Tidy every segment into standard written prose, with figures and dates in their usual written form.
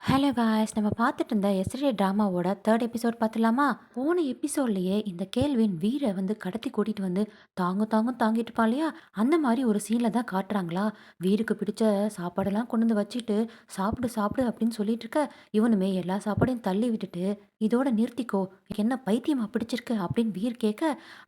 Hello guys, நம்ம பார்த்துட்டு இருந்த எஸ்டர்டே ட்ராமாவோட தேர்ட் எபிசோட் பார்த்துலாமா? போன எபிசோட்லயே இந்த கேள்வின் வீரை வந்து கடத்தி கூட்டிட்டு வந்து தாங்கிட்டு இருப்பான் இல்லையா? அந்த மாதிரி ஒரு சீன்ல தான் காட்டுறாங்களா. வீருக்கு பிடிச்ச சாப்பாடெல்லாம் கொண்டு வந்து வச்சுட்டு சாப்பிடு சாப்பிடு அப்படின்னு சொல்லிட்டு இருக்க, இவனுமே எல்லா சாப்பாடையும் தள்ளி விட்டுட்டு இதோட நிறுத்திக்கோ, என்ன பைத்தியமா பிடிச்சிருக்கு அப்படின்னு வீர் கேட்க,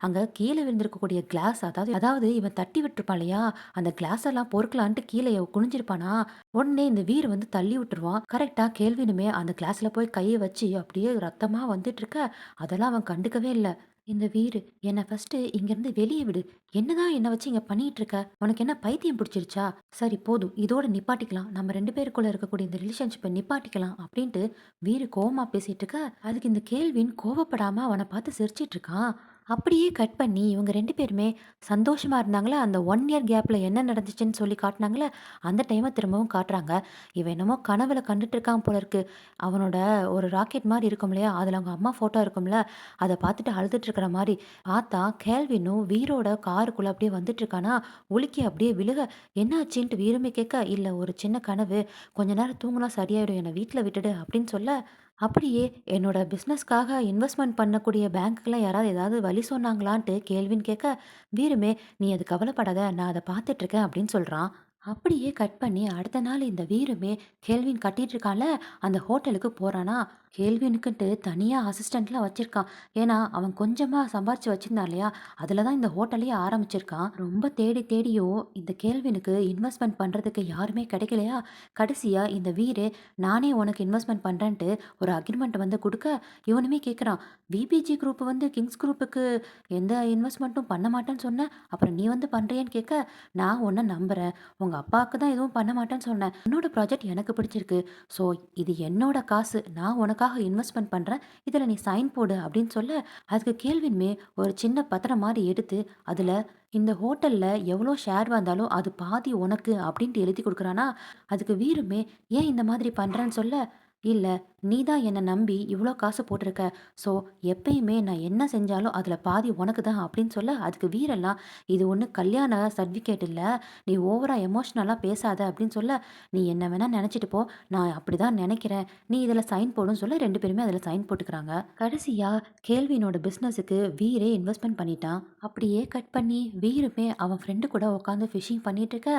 அங்க கீழே விழுந்திருக்கக்கூடிய கிளாஸ், அதாவது அதாவது இவன் தட்டி விட்டுருப்பான் இல்லையா, அந்த கிளாஸ் எல்லாம் பொறுக்கலான்ட்டு கீழே குனிஞ்சிருப்பானா. உடனே இந்த வீர் வந்து தள்ளி விட்டுருவான். கரெக்டா கேள்வினுமே அந்த கிளாஸ்ல போய் கையை வச்சு அப்படியே ரத்தமா வந்துட்டு இருக்க, அதெல்லாம் அவன் கண்டுக்கவே இல்லை. இந்த வீரு, என்னை ஃபர்ஸ்ட் இங்கிருந்து வெளியே விடு. என்னதான் என்னை வச்சு இங்க பண்ணிட்டு இருக்க? உனக்கு என்ன பைத்தியம் பிடிச்சிருச்சா? சரி போதும், இதோட நிப்பாட்டிக்கலாம். நம்ம ரெண்டு பேருக்குள்ள இருக்கக்கூடிய இந்த ரிலேஷன்ஷிப்பை நிப்பாட்டிக்கலாம் அப்படின்ட்டு வீரு கோவமா பேசிட்டு இருக்க, அதுக்கு இந்த கேள்வின் கோவப்படாம அவனை பார்த்து சிரிச்சிட்டு இருக்கான். அப்படியே கட் பண்ணி இவங்க ரெண்டு பேருமே சந்தோஷமா இருந்தாங்களா, அந்த 1 இயர் கேப்ல என்ன நடந்துச்சுன்னு சொல்லி காட்டினாங்களே, அந்த டைமை திரும்பவும் காட்டுறாங்க. இவன் என்னமோ கனவுல கண்டுட்டு இருக்கான் போல இருக்கு. அவனோட ஒரு ராக்கெட் மாதிரி இருக்கும் இல்லையா, அதில் அவங்க அம்மா ஃபோட்டோ இருக்கும்ல, அதை பார்த்துட்டு அழுதுட்டு இருக்கிற மாதிரி பார்த்தா கேல்வினும் வீரோட காருக்குள்ளே அப்படியே வந்துட்டு இருக்கானா. உலுக்கி அப்படியே விழுக, என்ன ஆச்சுன்ட்டு வீருமே கேட்க, இல்லை ஒரு சின்ன கனவு, கொஞ்ச நேரம் தூங்கினா சரியாயிடும், என்னை வீட்டில் விட்டுடு அப்படின்னு சொல்ல, அப்படியே என்னோட பிஸ்னஸ்க்காக இன்வெஸ்ட்மெண்ட் பண்ணக்கூடிய பேங்க்குலாம் யாராவது ஏதாவது வழி சொன்னாங்களான்ட்டு கேள்வின்னு கேட்க, வீருமே நீ அது கவலைப்படாத, நான் அதை பார்த்துட்டு இருக்கேன் அப்படின்னு சொல்கிறான். அப்படியே கட் பண்ணி அடுத்த நாள் இந்த வீருமே கேள்வின் கட்டிட்டு இருக்கான்ல, அந்த ஹோட்டலுக்கு போறானா. கேள்வினுக்குன்ட்டு தனியா அசிஸ்டன்ட்லாம் வச்சிருக்கான். ஏன்னா அவன் கொஞ்சமா சம்பாரிச்சு வச்சிருந்தான் இல்லையா, அதுல தான் இந்த ஹோட்டலையே ஆரம்பிச்சிருக்கான். ரொம்ப தேடி தேடியும் இந்த கேள்வினுக்கு இன்வெஸ்ட்மெண்ட் பண்றதுக்கு யாருமே கிடைக்கலையா. கடைசியா இந்த வீரே நானே உனக்கு இன்வெஸ்ட்மெண்ட் பண்றேன்ட்டு ஒரு அக்ரிமெண்ட் வந்து கொடுக்க, இவனுமே கேட்குறான், விபிஜி குரூப் வந்து கிங்ஸ் குரூப்புக்கு எந்த இன்வெஸ்ட்மெண்ட்டும் பண்ண மாட்டேன்னு சொன்னேன், அப்புறம் நீ வந்து பண்றியேன்னு கேட்க, நான் உன்னை நம்புறேன், உங்க அப்பாவுக்கு தான் எதுவும் பண்ண மாட்டேன்னு சொன்னேன். உன்னோட ப்ராஜெக்ட் எனக்கு பிடிச்சிருக்கு. ஸோ இது என்னோட காசு. நான் உனக்காக இன்வெஸ்ட்மெண்ட் பண்றேன். இதுல நீ சைன் போடு அப்படின்னு சொல்ல, அதுக்கு கேள்வின்மே ஒரு சின்ன பத்திரம் மாரி எடுத்து, அதுல இந்த ஹோட்டல்ல எவ்வளோ ஷேர் வந்தாலும் அது பாதி உனக்கு அப்படின்ட்டு எழுதி குடுக்குறானா. அதுக்கு வீருமே ஏன் இந்த மாதிரி பண்றேன்னு சொல்ல, இல்ல நீ தான் என்ன நம்பி இவ்வளோ காசு போட்டிருக்க. ஸோ எப்பயுமே நான் என்ன செஞ்சாலும் அதுல பாதி உனக்கு தான் அப்படின்னு சொல்ல, அதுக்கு வீரெல்லாம் இது ஒண்ணும் கல்யாண சர்டிஃபிகேட் இல்ல. நீ ஓவரா எமோஷ்னலா பேசாத அப்படின்னு சொல்ல, நீ என்ன வேணா நினைச்சிட்டு போ. நான் அப்படிதான் நினைக்கிறேன். நீ இதுல சைன் போடுன்னு சொல்ல 2 பேருமே அதுல சைன் போட்டுக்கிறாங்க. கடைசியா கேள்வினோட பிசினஸுக்கு வீரே இன்வெஸ்ட்மெண்ட் பண்ணிட்டான். அப்படியே கட் பண்ணி வீருமே அவன் ஃப்ரெண்டு கூட உட்காந்து ஃபிஷிங் பண்ணிட்டு இருக்க,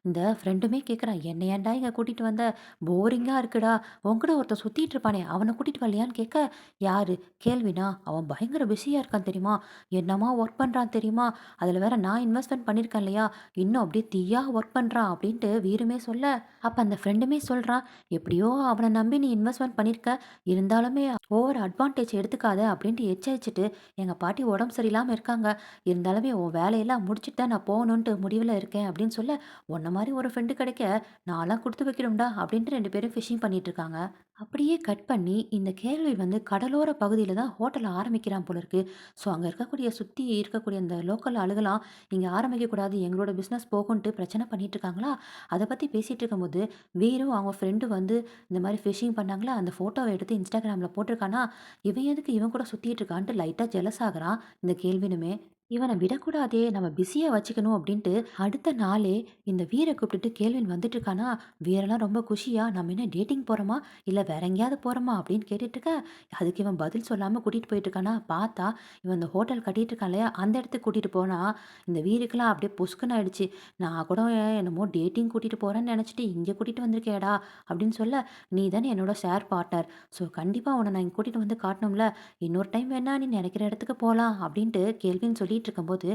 இந்த ஃப்ரெண்டுமே கேட்குறான், என்ன ஏன்டா இங்க கூட்டிட்டு வந்த? போரிங்கா இருக்குடா. உன் கூட ஒருத்தன் சுத்திட்டு இருப்பானே, அவனை கூட்டிட்டு வரலையான்னு கேட்க, யாரு? கேள்வினா? அவன் பயங்கர பிஸியா இருக்கான் தெரியுமா? என்னமா ஒர்க் பண்றான் தெரியுமா? அதில் வேற நான் இன்வெஸ்ட்மெண்ட் பண்ணியிருக்கேன் இல்லையா, இன்னும் அப்படியே தீயா ஒர்க் பண்ணுறான் அப்படின்ட்டு வீருமே சொல்ல, அப்போ அந்த ஃப்ரெண்டுமே சொல்கிறான், எப்படியோ அவனை நம்பி நீ இன்வெஸ்ட்மெண்ட் பண்ணியிருக்க, இருந்தாலுமே ஓவர் அட்வான்டேஜ் எடுத்துக்காத அப்படின்ட்டு எச்சரிச்சுட்டு, எங்கள் பாட்டி உடம்பு சரியில்லாமல் இருக்காங்க, இருந்தாலுமே உன் வேலையெல்லாம் முடிச்சுட்டு தான் நான் போகணுன்ட்டு முடிவில் இருக்கேன் அப்படின்னு சொல்ல, உன்ன மாதிரி ஒரு ஃப்ரெண்டு கிடைக்க நான்லாம் கொடுத்து வைக்கணும்டா அப்படின்ட்டு 2 பேரும் ஃபிஷிங் பண்ணிட்டு இருக்காங்க. அப்படியே கட் பண்ணி இந்த கேள்வி வந்து கடலோர பகுதியில் தான் ஹோட்டல் ஆரம்பிக்கிறான் போல இருக்கு. ஸோ அங்கே இருக்கக்கூடிய சுற்றி இருக்கக்கூடிய அந்த லோக்கல் ஆளுகளாம் இங்கே ஆரம்பிக்கக்கூடாது, எங்களோட பிஸ்னஸ் போகுன்ட்டு பிரச்சனை பண்ணிட்டு இருக்காங்களா. அதை பற்றி பேசிகிட்டு இருக்கும்போது வீரும் அவங்க ஃப்ரெண்டு வந்து இந்த மாதிரி ஃபிஷிங் பண்ணாங்களா, அந்த ஃபோட்டோவை எடுத்து இன்ஸ்டாகிராமில் போட்டிருக்கானா. இவன் எதுக்கு இவன் கூட சுற்றிட்டு இருக்கான்ட்டு லைட்டாக ஜெலஸ் ஆகுறான் இந்த கேள்வினுமே. இவனை விடக்கூடாதே, நம்ம பிஸியாக வச்சுக்கணும் அப்படின்ட்டு அடுத்த நாளே இந்த வீரை கூப்பிட்டுட்டு கேள்வின் வந்துட்டு இருக்கானா. வீரெல்லாம் ரொம்ப குஷியா, நம்ம என்ன டேட்டிங் போகிறோமா இல்லை வேற எங்கேயாவது போகிறோமா அப்படின்னு கேட்டுட்டு இருக்க, அதுக்கு இவன் பதில் சொல்லாமல் கூட்டிகிட்டு போயிட்டு இருக்கானா. பார்த்தா இவன் இந்த ஹோட்டல் கட்டிட்டு இருக்கான் இல்லையா, அந்த இடத்துக்கு கூட்டிகிட்டு போனா இந்த வீருக்கெல்லாம் அப்படியே புஸ்குன்னு ஆயிடுச்சு. நான் கூட என்னமோ டேட்டிங் கூட்டிகிட்டு போகிறேன்னு நினச்சிட்டு இங்கே கூட்டிகிட்டு வந்திருக்கேடா அப்படின்னு சொல்ல, நீ தானே என்னோட ஷேர் பார்ட்னர், ஸோ கண்டிப்பாக உன்னை நான் இங்கே கூட்டிகிட்டு வந்து காட்டணும்ல, இன்னொரு டைம் வேணா நீ நினைக்கிற இடத்துக்கு போகலாம் அப்படின்ட்டு கேள்வின்னு சொல்லிட்டு இருக்கும்போது,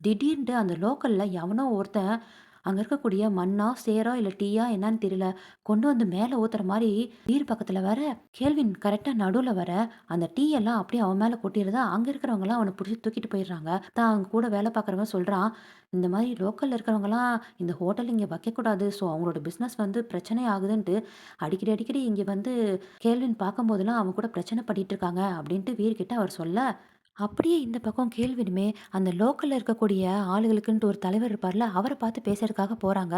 திடீர்னு அந்த லோக்கலில் எவனோ ஒருத்தன் அங்கே இருக்கக்கூடிய மண்ணா சேரா இல்லை டீயா என்னன்னு தெரியல, கொண்டு வந்து மேலே ஊத்துற மாதிரி வீர் பக்கத்தில் வர, கேள்வின் கரெக்டாக நடுவில் வர அந்த டீ எல்லாம் அப்படியே அவன் மேலே கொட்டிடுதா. அங்கே இருக்கிறவங்கலாம் அவனை பிடிச்சி தூக்கிட்டு போயிடுறாங்க. தான் அவங்க கூட வேலை பார்க்குறவன் சொல்கிறான், இந்த மாதிரி லோக்கலில் இருக்கிறவங்கலாம் இந்த ஹோட்டல் இங்கே வைக்கக்கூடாது, ஸோ அவங்களோட பிஸ்னஸ் வந்து பிரச்சனை ஆகுதுன்ட்டு அடிக்கடி அடிக்கடி இங்கே வந்து கேள்வின் பார்க்கும்போதெல்லாம் அவன் கூட பிரச்சனை பண்ணிட்டு இருக்காங்க அப்படின்ட்டு வீர்கிட்ட அவர் சொல்ல, அப்படியே இந்த பக்கம் கேள்வினுமே, அந்த லோக்கல்ல இருக்கக்கூடிய ஆளுகளுக்குன்ட்டு ஒரு தலைவர் இருப்பார்ல, அவர பார்த்து பேசுறதுக்காக போறாங்க.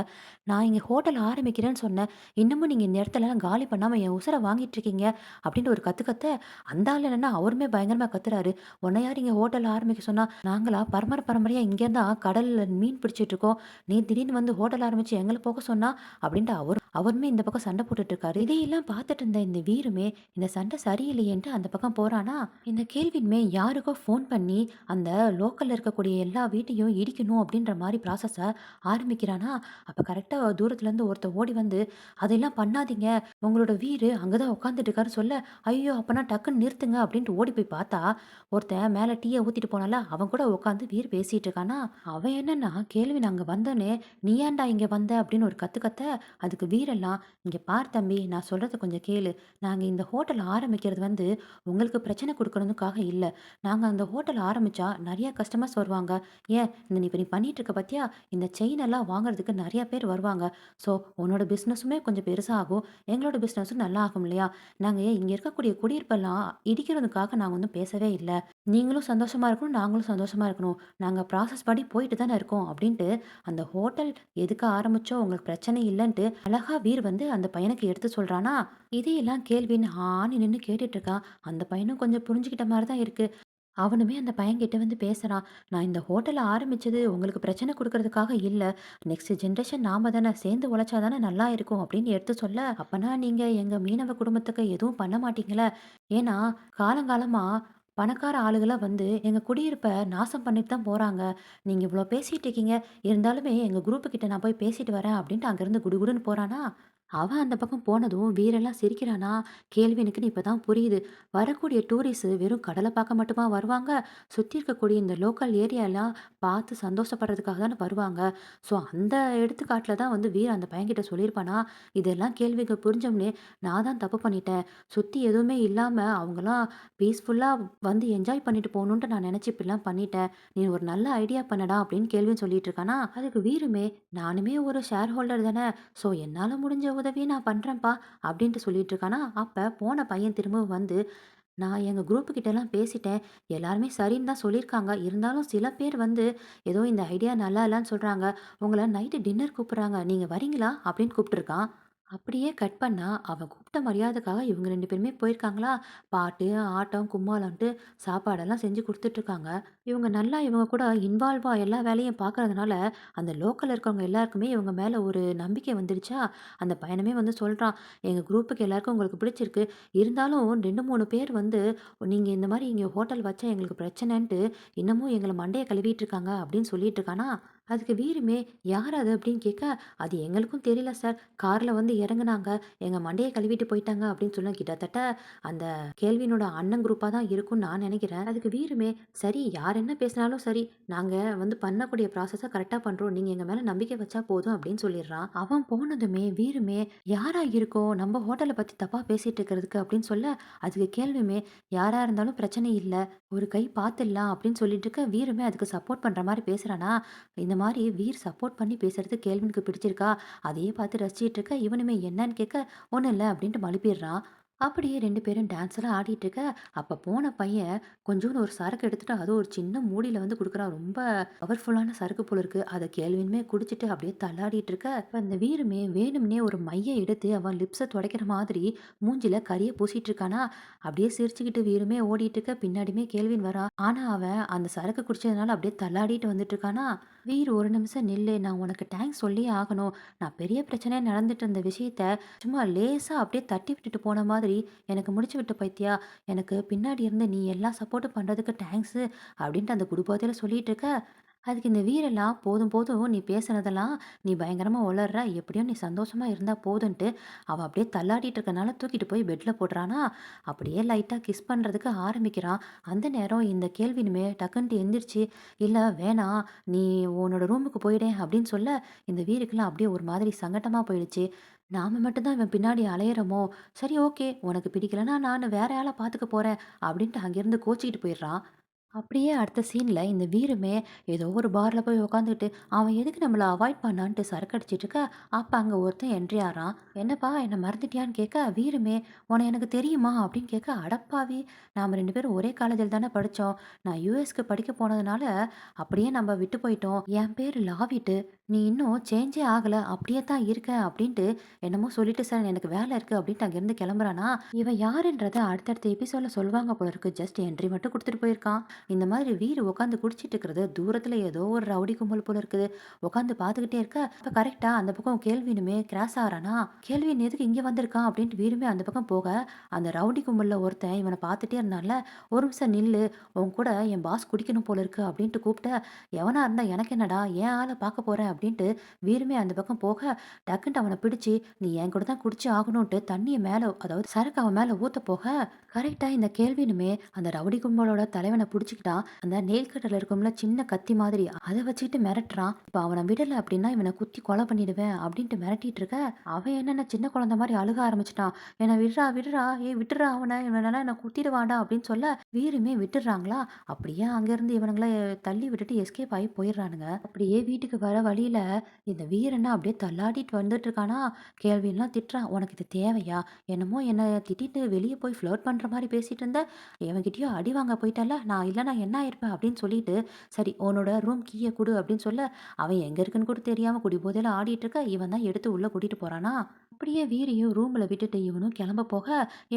"நான் இங்க ஹோட்டல் ஆரம்பிக்கிறேன்னு சொன்னேன். இன்னமும் நீங்க இந்த இடத்தெல்லாம் காலி பண்ணாம என் உசுர வாங்கிட்டு இருக்கீங்க." அப்படின்ட்டு ஒரு கத்து கத்த, அந்த ஆள் என்னன்னா அவருமே பயங்கரமா கத்துறாரு. "உன்ன யார் இங்க ஹோட்டல் ஆரம்பிக்க சொன்னா? நாங்களா பரம்பரையா இங்க தான் கடல்ல மீன் பிடிச்சிட்டு இருக்கோம். நீ திடீர்னு வந்து ஹோட்டல் ஆரம்பிச்சு எங்கள போக சொன்னா?" அப்படின்ட்டு அவருமே இந்த பக்கம் சண்டை போட்டுட்டு இருக்காரு. இதையெல்லாம் பார்த்துட்டு இருந்த இந்த வீருமே, இந்த சண்டை சரியில்லையேன்ட்டு அந்த பக்கம் போறானா, இந்த கேள்வியுமே யாருக்கோ ஃபோன் பண்ணி, அந்த லோக்கல்ல இருக்கக்கூடிய எல்லா வீட்டையும் இடிக்கணும் அப்படின்ற மாரி ப்ராசஸ ஆரம்பிக்கிறானா, அப்ப கரெக்ட்டா தூரத்துலருந்து ஒருத்தன் ஓடி வந்து, "அதெல்லாம் பண்ணாதீங்க. உங்களோட வீரு அங்க தான் உட்காந்துட்டு இருக்காருன்னு" சொல்ல, "ஐயோ! அப்பன்னா டக்குன்னு நிறுத்துங்க" அப்படின்ட்டு ஓடி போய் பார்த்தா, ஒருத்தன் மேல டீய ஊத்திட்டு போனான்ல, அவன் கூட உட்காந்து வீர் பேசிட்டு இருக்கானா, அவன் என்னன்னா, கேள்வின் அங்க வந்தோனே, "நீ ஏன்டா இங்க வந்த?" அப்படின்னு ஒரு கத்து கத்த, அதுக்கு வீரெல்லாம், "இங்க பார் தம்பி, நான் சொல்றத கொஞ்சம் கேளு. நாங்க இந்த ஹோட்டல் ஆரம்பிக்கிறது வந்து உங்களுக்கு பிரச்சனை குடுக்கணுதுக்காக இல்ல. நாங்க அந்த ஹோட்டல் ஆரம்பிச்சா நெறைய கஸ்டமர்ஸ் வருவாங்க. ஏன் இந்த நீ இப்ப நீ பண்ணிட்டு இருக்க பாத்தியா? இந்த செயின் எல்லாம் வாங்குறதுக்கு நெறைய பேர் வருவாங்க. ஸோ உன்னோட பிசினஸுமே கொஞ்சம் பெருசா ஆகும். எங்களோட பிசினஸும் நல்லா ஆகும் இல்லையா? நாங்க இங்க இருக்கக்கூடிய குடியிருப்பெல்லாம் இடிக்கிறதுக்காக நாங்க ஒண்ணும் பேசவே இல்ல. நீங்களும் சந்தோஷமா இருக்கணும், நாங்களும் சந்தோஷமா இருக்கணும். நாங்க ப்ராசஸ் படி போயிட்டு தானே இருக்கோம்." அப்படின்ட்டு அந்த ஹோட்டல் எதுக்கு ஆரம்பிச்சோம் உங்களுக்கு பிரச்சனை இல்லன்ட்டு அழகா வீர் வந்து அந்த பையனுக்கு எடுத்து சொல்றானா, இதையெல்லாம் கேள்வின்னு ஆன்னு நின்னு கேட்டுட்டு இருக்கான். அந்த பையனும் கொஞ்சம் புரிஞ்சுக்கிட்ட மாரி தான் இருக்கு. அவனுமே அந்த பையன்கிட்ட வந்து பேசுறான். "நான் இந்த ஹோட்டல ஆரம்பிச்சது உங்களுக்கு பிரச்சனை குடுக்கறதுக்காக இல்ல. நெக்ஸ்ட் ஜெனரேஷன் நாம தானே சேர்ந்து உழைச்சா தானே நல்லா இருக்கும்." அப்படின்னு எடுத்து சொல்ல, "அப்பன்னா நீங்க எங்க மீனவ குடும்பத்துக்கு எதுவும் பண்ண மாட்டீங்கல்ல? ஏன்னா காலங்காலமா பணக்கார ஆளுகளா வந்து எங்க குடியிருப்ப நாசம் பண்ணிட்டு தான் போறாங்க. நீங்க இவ்ளோ பேசிட்டு இருக்கீங்க. இருந்தாலுமே எங்க குரூப் கிட்ட நான் போய் பேசிட்டு வரேன்." அப்படின்ட்டு அங்கருந்து குடுகுடுன்னு போறானா, அவன் அந்த பக்கம் போனதும் வீரெல்லாம் சிரிக்கிறானா, கேள்வினுக்குன்னு இப்பதான் புரியுது. வரக்கூடிய டூரிஸ்ட் வெறும் கடலை பார்க்க மட்டுமா வருவாங்க? சுத்தி இருக்கக்கூடிய இந்த லோக்கல் ஏரியாலாம் பார்த்து சந்தோஷப்படுறதுக்காக தானே வருவாங்க. ஸோ அந்த எடுத்துக்காட்டுல தான் வந்து வீர் அந்த பையன்கிட்ட சொல்லியிருப்பானா, இதெல்லாம் கேள்விக்கு புரிஞ்சோனே நான் தான் தப்பு பண்ணிட்டேன். சுத்தி எதுவுமே இல்லாம அவங்கலாம் பீஸ்ஃபுல்லா வந்து என்ஜாய் பண்ணிட்டு போணுன்ட்டு நான் நினைச்சு இப்படிலாம் பண்ணிட்டேன். நீ ஒரு நல்ல ஐடியா பண்ணடா அப்படின்னு கேள்வின்னு சொல்லிட்டு இருக்கானா, அதுக்கு வீருமே நானுமே ஒரு ஷேர் ஹோல்டர் தானே. ஸோ என்னால முடிஞ்ச உதவிய நான் பண்றேன்ப்பா அப்படின்ட்டு சொல்லிட்டு இருக்கானா, அப்ப போன பையன் திரும்பவும் வந்து, நான் எங்க குரூப் கிட்டலாம் பேசிட்டேன். எல்லாருமே சரின்னு தான் சொல்லியிருக்காங்க. இருந்தாலும் சில பேர் வந்து ஏதோ இந்த ஐடியா நல்லா இல்லன்னு சொல்றாங்க. உங்கள நைட்டு டின்னர் கூப்பிடுறாங்க. நீங்க வரீங்களா? அப்படின்னு கூப்பிட்டுருக்கான். அப்படியே கட் பண்ணா, அவன் கூப்பிட்ட மரியாதைக்காக இவங்க 2 பேருமே போயிருக்காங்களா, பாட்டு, ஆட்டம், கும்மாளம்ன்ட்டு சாப்பாடெல்லாம் செஞ்சு குடுத்துட்ருக்காங்க. இவங்க கூட இன்வால்வா எல்லா வேலையும் பார்க்கறதுனால, அந்த லோக்கல்ல இருக்கவங்க எல்லாருக்குமே இவங்க மேல ஒரு நம்பிக்கை வந்துடுச்சா, அந்த பையனுமே வந்து சொல்றான், "எங்க குரூப்புக்கு எல்லாருக்கும் உங்களுக்கு பிடிச்சிருக்கு. இருந்தாலும் 2, 3 பேர் வந்து நீங்க இந்த மாரி இங்க ஹோட்டல் வச்சா எங்களுக்கு பிரச்சனைன்ட்டு, இன்னமும் எங்கள மண்டைய கழுவிட்டு இருக்காங்க." அப்படின்னு சொல்லிட்டு இருக்கானா, அதுக்கு வீருமே, "யார் அது?" அப்படின்னு கேட்க, "அது எங்களுக்கும் தெரியல சார். கார்ல வந்து இறங்குனாங்க. எங்க மண்டைய கழுவிட்டு போயிட்டாங்க." அப்படின்னு சொல்ல கிட்டத்தட்ட அந்த கேள்வியினோட அண்ணன் குரூப்பா தான் இருக்கும்னு நான் நெனைக்கிறேன். அதுக்கு வீருமே, "சரி யார் என்ன பேசினாலும் சரி. நாங்க வந்து பண்ணக்கூடிய ப்ராசஸ கரெக்ட்டா பண்றோம். நீங்க எங்க மேல நம்பிக்கை வச்சா போதும்." அப்படின்னு சொல்லிடுறான். அவன் போனதுமே வீருமே, "யாரா இருக்கும்? நம்ம ஹோட்டல பத்தி தப்பா பேசிட்டு இருக்கிறதுக்கு." அப்படின்னு சொல்ல, அதுக்கு கேள்வியுமே, "யாரா இருந்தாலும் பிரச்சனை இல்ல. ஒரு கை பார்த்துடலாம்." அப்படின்னு சொல்லிட்டு இருக்க, வீருமே அதுக்கு சப்போர்ட் பண்ற மாரி பேசுறானா, இந்த மாரி வீர் சப்போர்ட் பண்ணி பேசுறது கேள்வினுக்கு பிடிச்சிருக்கா? அதையே பார்த்து ரசிச்சுட்டு இருக்க, இவனுமே என்னன்னு கேட்க, "ஒண்ணும் இல்ல" அப்படின்ட்டு மழுப்பிடுறான். அப்படியே 2 பேரும் டான்ஸ்லாம் ஆடிட்டு இருக்க, அப்ப போன பையன் கொஞ்சோண்டு ஒரு சரக்கு எடுத்துட்டு, அதுவும் ஒரு சின்ன மூடியில வந்து குடுக்குறான். ரொம்ப பவர்ஃபுல்லான சரக்கு போல இருக்கு. அத கேள்வினுமே குடிச்சிட்டு அப்படியே தள்ளாடிட்டு இருக்க, அப்ப அந்த வீருமே வேணும்னே ஒரு மைய எடுத்து அவன் லிப்ஸ துடைக்கிற மாதிரி மூஞ்சில கரிய பூசிட்டு இருக்கானா, அப்படியே சிரிச்சுக்கிட்டு வீருமே ஓடிட்டு இருக்க, பின்னாடியுமே கேள்வின் வரா. ஆனா அவன் அந்த சரக்கு குடிச்சதுனால அப்படியே தள்ளாடிட்டு வந்துட்டு இருக்கானா, "வீர் ஒரு நிமிஷம் நில்லு. நான் உனக்கு தேங்க்ஸ் சொல்லியே ஆகணும். நான் பெரிய பிரச்சனையா நடந்துட்டு இருந்த விஷயத்த சும்மா லேசா அப்படியே தட்டி விட்டுட்டு போன மாதிரி எனக்கு முடிச்சு விட்ட பத்தியா? எனக்கு பின்னாடி இருந்து நீ எல்லா சப்போர்ட்டும் பண்றதுக்கு தேங்க்ஸு." அப்படின்ட்டு அந்த குடுபோதையில சொல்லிட்டு இருக்க, அதுக்கு இந்த வீரெல்லாம், "போதும் போதும் நீ பேசுனதெல்லாம் நீ பயங்கரமா உளர்ற. எப்படியும் நீ சந்தோஷமா இருந்தா போதுன்ட்டு." அவன் அப்படியே தள்ளாடிட்டு இருக்கனால தூக்கிட்டு போய் பெட்ல போடுறானா, அப்படியே லைட்டா கிஸ் பண்றதுக்கு ஆரம்பிக்கிறான். அந்த நேரம் இந்த கேள்வினுமே டக்குன்ட்டு எந்திரிச்சு, "இல்ல வேணாம். நீ உன்னோட ரூமுக்கு போயிடேன்." அப்படின்னு சொல்ல, இந்த வீருக்குலாம் அப்படியே ஒரு மாதிரி சங்கட்டமா போயிடுச்சு. நாம மட்டும் தான் இவன் பின்னாடி அலையிறோமோ! சரி ஓகே. உனக்கு பிடிக்கலன்னா நானு வேற ஆள பார்த்துக்க போறேன். அப்படின்ட்டு அங்கேருந்து கோச்சிக்கிட்டு போயிடுறான். அப்படியே அடுத்த சீன்ல இந்த வீருமே ஏதோ ஒரு பார்ல போய் உட்காந்துக்கிட்டு, அவன் எதுக்கு நம்மள அவாய்ட் பண்ணான்ட்டு சரக்கு அடிச்சிட்டு இருக்க, அப்ப அங்க ஒருத்தன் என்ட்ரி ஆறான். "என்னப்பா என்ன மறந்துட்டியான்னு?" கேட்க, வீருமே "உன்ன எனக்கு தெரியுமா?" அப்படின்னு கேட்க, "அடப்பாவி! நாம 2 பேரும் ஒரே காலேஜில தானே படிச்சோம். நான் யுஎஸ்க்கு படிக்க போனதுனால அப்படியே நம்ம விட்டு போயிட்டோம். என் பேரு லாவிட்டு. நீ இன்னும் சேஞ்சே ஆகல. அப்படியே தான் இருக்க." அப்படின்ட்டு என்னமோ சொல்லிட்டு, "சார் எனக்கு வேலை இருக்கு." அப்படின்ட்டு அங்கேருந்து கிளம்புறானா, இவன் யாருன்றத அடுத்தடுத்த எபிசோட்ல சொல்லுவாங்க போல இருக்கு. ஜஸ்ட் என்ட்ரி மட்டும் குடுத்துட்டு போயிருக்கான். இந்த மாதிரி வீரு உட்காந்து குடிச்சிட்டு இருக்கிறது தூரத்துல ஏதோ ஒரு ரவுடி கும்பல் போல இருக்குது. உட்காந்து பார்த்துக்கிட்டே இருக்க, அப்ப கரெக்டா அந்த பக்கம் கேள்வினுமே கிராஸ் ஆறானா, கேள்வின் எதுக்கு இங்க வந்திருக்கான் அப்படின்ட்டு வீருமே அந்த பக்கம் போக, அந்த ரவுடி கும்பல்ல ஒருத்தன் இவனை பார்த்துட்டே இருந்தான்ல, ஒரு நிமிஷம் நில்லு, உன் கூட என் பாஸ் குடிக்கணும் போல இருக்கு அப்படின்ட்டு கூப்பிட்ட, எவனா இருந்தா எனக்கு என்னடா, என் ஆளை பார்க்க போறேன் அப்படின்ட்டு வீருமே அந்த பக்கம் போக, டக்குன்ட்டு அவனை பிடிச்சி நீ என் கூட தான் குடிச்சு ஆகணும்ட்டு தண்ணியை மேல, அதாவது சரக்கு அவன் மேல ஊத்த போக, கரெக்டா இந்த கேள்வினுமே அந்த ரவுடி கும்பலோட தலைவனை புடிச்சுக்கிட்டான். அந்த நெயில் கட்டர்ல இருக்கும்ல சின்ன கத்தி மாதிரி, அத வச்சுக்கிட்டு மிரட்டுறான். இப்ப அவன விடல அப்படின்னா இவனை குத்தி கொலை பண்ணிடுவேன் அப்படின்ட்டு மிரட்டிட்டு இருக்க, அவன் என்னென்ன சின்ன குழந்தை மாதிரி அழுக ஆரம்பிச்சுட்டான். "என்ன விடுறா விடுறா, ஏய் விட்டுடுறா அவனை, இவனால என்ன குத்திடுவான்டா" அப்படின்னு சொல்ல, வீருமே விட்டுடுறாங்களா. அப்படியே அங்கிருந்து இவனுங்கள தள்ளி விட்டுட்டு எஸ்கேப் ஆகி போயிடுறானுங்க. அப்படியே வீட்டுக்கு வர வழியில இந்த வீரனை அப்படியே தள்ளாடிட்டு வந்துட்டு இருக்கானா, கேள்வின்லாம் திட்டுறான். "உனக்கு இது தேவையா? என்னமோ என்ன திட்டிட்டு வெளியே போய் ஃப்ளர்ட் பண்ற மாதிரி பேசிட்டு இருந்த, எவன்கிட்டயோ அடி வாங்க போயிட்டல்ல, நான் இல்லைனா என்ன ஆயிருப்பேன்?" அப்படின்னு சொல்லிட்டு, "சரி உன்னோட ரூம் கீயை குடு" அப்படின்னு சொல்ல, அவன் எங்க இருக்குன்னு கூட தெரியாம குடிபோதையில ஆடிட்டு இருக்க, இவன் தான் எடுத்து உள்ள கூட்டிட்டு போறானா. அப்படியே வீரையும் ரூம்ல விட்டுட்டு இவனும் கிளம்ப போக,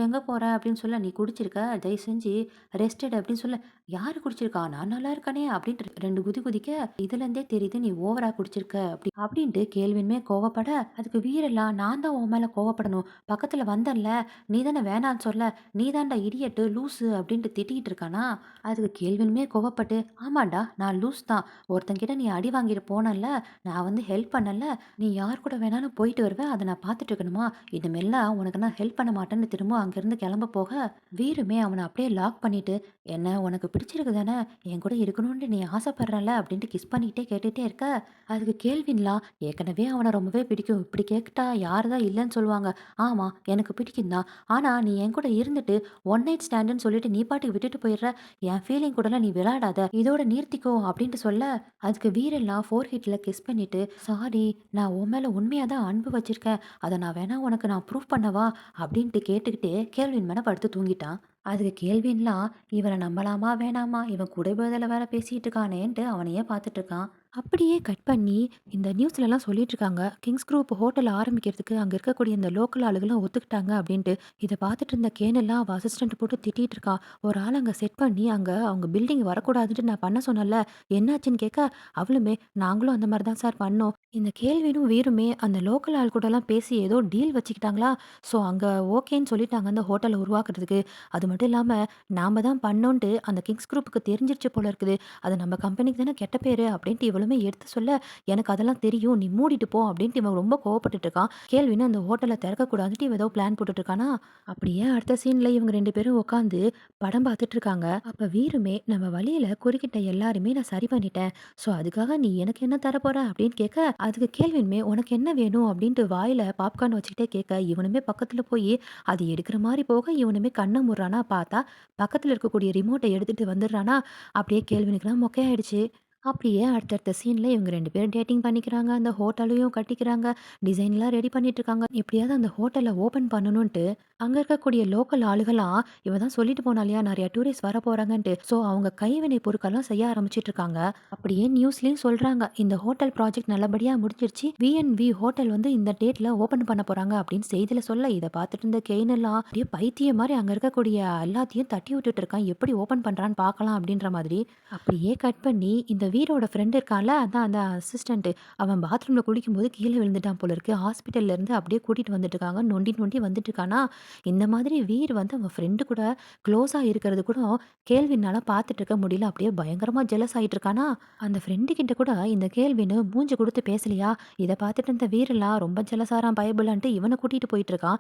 "எங்க போற?" அப்படின்னு சொல்ல, "நீ குடிச்சிருக்க, தயவு செஞ்சு ரெஸ்ட் எடு" அப்படின்னு சொல்ல, "யாரு குடிச்சிருக்கா? நான் நல்லா இருக்கனே" அப்படின்ட்டு 2 குதி குதிக்க, "இதுல இருந்தே தெரியுது நீ ஓவரா குடிச்சிருக்க" அப்படின்ட்டு கேள்வியுமே கோவப்பட, அதுக்கு வீரெல்லாம், "நான் தான் உன் மேல கோவப்படணும், பக்கத்துல வந்தேன்ல, நீ தானே வேணான்னு சொல்ல, நீ தான்டா இடியட்டு, லூசு" அப்படின்ட்டு திட்டிக்கிட்டு இருக்கானா. அதுக்கு கேள்வினுமே கோவப்பட்டு, "ஆமாண்டா நான் லூஸ் தான். ஒருத்தன்கிட்ட நீ அடி வாங்கிட்டு போனல்ல, நான் வந்து ஹெல்ப் பண்ணல, நீ யார் கூட வேணாலும் போயிட்டு வருவ, அத நான் பார்த்துட்டு இருக்கணுமா? இனிமேல்லாம் உனக்கு நான் ஹெல்ப் பண்ண மாட்டேன்னு" திரும்ப அங்கேருந்து கிளம்ப போக, வீருமே அவன அப்படியே லாக் பண்ணிட்டு, "என்ன உனக்கு பிடிச்சிருக்கு தானே? என் கூட இருக்கணும்னு நீ ஆசைப்படுறல்ல" அப்படின்ட்டு கிஸ் பண்ணிக்கிட்டே கேட்டுட்டே இருக்க, அதுக்கு கேள்வின்லாம், ஏற்கனவே அவன ரொம்பவே பிடிக்கும். இப்படி கேட்டா யாரு தான் இல்லன்னு சொல்லுவாங்க? ஆமா எனக்கு பிடிக்கும் தான். ஆனா நீ என் கூட இருந்துட்டு ஒன் நைட் ஸ்டாண்டுன்னு சொல்லிட்டு நீ பாட்டுக்கு விட்டுட்டு போயிடுற. என் ஃபீலிங் கூடலாம் நீ விளையாடாத. இதோட நிறுத்திக்கோ அப்படின்ட்டு சொல்ல, அதுக்கு வீரெல்லாம் ஃபோர் ஹிட்ல கிஸ் பண்ணிட்டு, "சாரி நான் உன் மேல உண்மையா தான் அன்பு வச்சிருக்கேன். அத நான் வேணா உனக்கு நான் ப்ரூஃப் பண்ணவா?" அப்படின்ட்டு கேட்டுக்கிட்டே கேள்வின் மேல படுத்து தூங்கிட்டான். அதுக்கு கேள்வின்லாம், இவன நம்பலாமா வேணாமா? இவன் குடைபோதையில வேற பேசிட்டு இருக்கானேன்ட்டு அவனையே பார்த்துட்டு இருக்கான். அப்படியே கட் பண்ணி இந்த நியூஸ்லலாம் சொல்லிட்டு இருக்காங்க. கிங்ஸ் குரூப் ஹோட்டல் ஆரம்பிக்கிறதுக்கு அங்க இருக்கக்கூடிய இந்த லோக்கல் ஆளுகலாம் ஒத்துக்கிட்டாங்க அப்படின்ட்டு. இத பார்த்துட்டு இருந்த கேனெல்லாம் அவ அசிஸ்டன்ட் போட்டு திட்டிட்டு இருக்கா. ஒரு ஆள் அங்க செட் பண்ணி அங்க அவங்க பில்டிங் வரக்கூடாதுன்ட்டு நான் பண்ண சொன்னேன்ல, என்னாச்சுன்னு கேட்க, அவளுமே நாங்களும் அந்த மாரி தான் சார் பண்ணோம். இந்த கேள்வினும் வீருமே அந்த லோக்கல் ஆள் கூடலாம் பேசி ஏதோ டீல் வச்சுக்கிட்டாங்களா. ஸோ அங்க ஓகேன்னு சொல்லிட்டாங்க அந்த ஹோட்டல உருவாக்குறதுக்கு. அது மட்டும் இல்லாம நாம தான் பண்ணோன்ட்டு அந்த கிங்ஸ் குரூப்புக்கு தெரிஞ்சிருச்சு போல இருக்குது. அது நம்ம கம்பெனிக்கு தானே கெட்ட பேரு அப்படின்ட்டு இவளுமே எடுத்து சொல்ல, "எனக்கு அதெல்லாம் தெரியும். நீ மூடிட்டு போ" அப்படின்ட்டு இவன் ரொம்ப கோவப்பட்டுட்டு இருக்கான். கேள்வின்னு அந்த ஹோட்டல திறக்கக்கூடாதுன்ட்டு இவன் ஏதோ பிளான் போட்டுட்டு இருக்கானா. அப்படியே அடுத்த சீன்ல இவங்க 2 பேரும் உட்காந்து படம் பார்த்துட்டு இருக்காங்க. அப்ப வீருமே, "நம்ம வழியில குறுக்கிட்ட எல்லாரையுமே நான் சரி பண்ணிட்டேன். ஸோ அதுக்காக நீ எனக்கு என்ன தரப்போற?" அப்படின்னு கேட்க, அதுக்கு கேள்வியுமே, "உனக்கு என்ன வேணும்?" அப்படின்ட்டு வாயில பாப்கார்ன் வச்சுக்கிட்டே கேட்க, இவனுமே பக்கத்துல போய் அது எடுக்கிற மாரி போக, இவனுமே கண்ண மூடுறானா, பார்த்தா பக்கத்துல இருக்கக்கூடிய ரிமோட்ட எடுத்துட்டு வந்துடுறானா. அப்படியே கேள்வினுக்குலாம் மொக்கையாயிடுச்சு. அப்படியே அடுத்தடுத்த சீன்ல இவங்க 2 பேரும் டேட்டிங் பண்ணிக்கிறாங்க. அந்த ஹோட்டலையும் கட்டிக்கிறாங்க. டிசைன்லாம் ரெடி பண்ணிட்டு இருக்காங்க. எப்படியாவது அந்த ஹோட்டல ஓப்பன் பண்ணணுன்ட்டு, அங்க இருக்கக்கூடிய லோக்கல் ஆளுகலாம் இவ தான் சொல்லிட்டு போனா இல்லையா, நெறைய டூரிஸ்ட் வரப்போறாங்கன்ட்டு. ஸோ அவங்க கைவினை பொருட்கள்லாம் செய்ய ஆரம்பிச்சுட்டு இருக்காங்க. அப்படியே நியூஸ்லயும் சொல்றாங்க, இந்த ஹோட்டல் ப்ராஜெக்ட் நல்லபடியா முடிஞ்சிருச்சு. வி&வி ஹோட்டல் வந்து இந்த டேட்ல ஓப்பன் பண்ண போறாங்க அப்படின்னு செய்தியில சொல்ல, இத பார்த்துட்டு இருந்த கெயின் எல்லாம் அப்படியே பைத்தியம் மாரி அங்க இருக்கக்கூடிய எல்லாத்தையும் தட்டி விட்டுட்டு இருக்கான். எப்படி ஓப்பன் பண்றான்னு பார்க்கலாம் அப்படின்ற மாதிரி. அப்படியே கட் பண்ணி இந்த வீரோட ஃப்ரெண்ட் இருக்கான்ல, அதான் அந்த அசிஸ்டன்ட். அவன் பாத்ரூம்ல குளிக்கும்போது கீழ விழுந்துட்டான் போல இருக்கு. ஹாஸ்பிட்டல்ல இருந்து அப்படியே கூட்டிட்டு வந்துட்டு இருக்காங்க. நொண்டி நொண்டி வந்துட்டு இருக்கானா, இந்த மாதிரி வீர் வந்து அவன் ஃப்ரெண்டு கூட க்ளோஸா இருக்கிறது கூட கேள்வினால பார்த்துட்டு இருக்க முடியல. அப்படியே பயங்கரமா ஜெலஸ் ஆயிட்டு இருக்கானா, அந்த ஃப்ரெண்டு கிட்ட கூட இந்த கேள்வின்னு மூஞ்சி குடுத்து பேசலையா, இத பார்த்துட்டு இந்த வீரெல்லாம் ரொம்ப ஜெலஸாராம் பயபுலன்ட்டு இவன கூட்டிட்டு போயிட்டு இருக்கான்.